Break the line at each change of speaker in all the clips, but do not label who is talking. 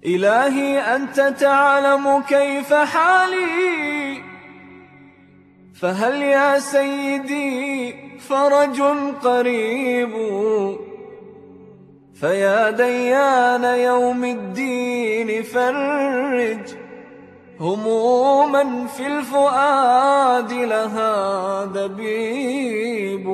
إلهي أنت تعلم كيف حالي، فهل يا سيدي فرج قريب؟ فيا ديان يوم الدين فرج هموما في الفؤاد لها دبيب.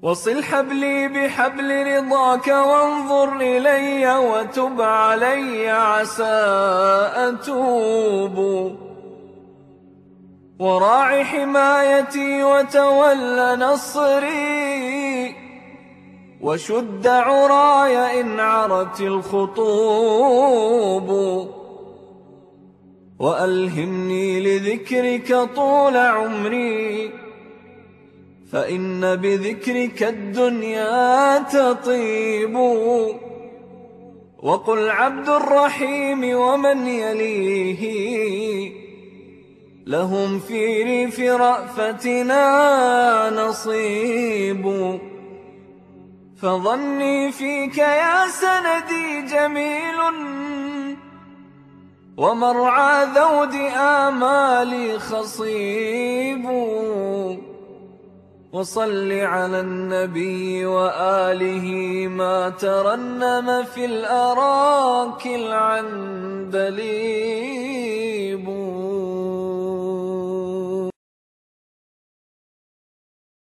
وصل حبلي بحبل رضاك وانظر إلي وتب علي عسى أتوب. وراع حمايتي وتول نصري وشد عراي إن عرت الخطوب. وألهمني لذكرك طول عمري، فإن بذكرك الدنيا تطيب. وقل عبد الرحيم ومن يليه لهم في ريف رأفتنا نصيب. فظني فيك يا سندي جميل، ومرعى ذود آمالي خصيب. وصل على النبي وآله ما ترنم في الأراك العندليب.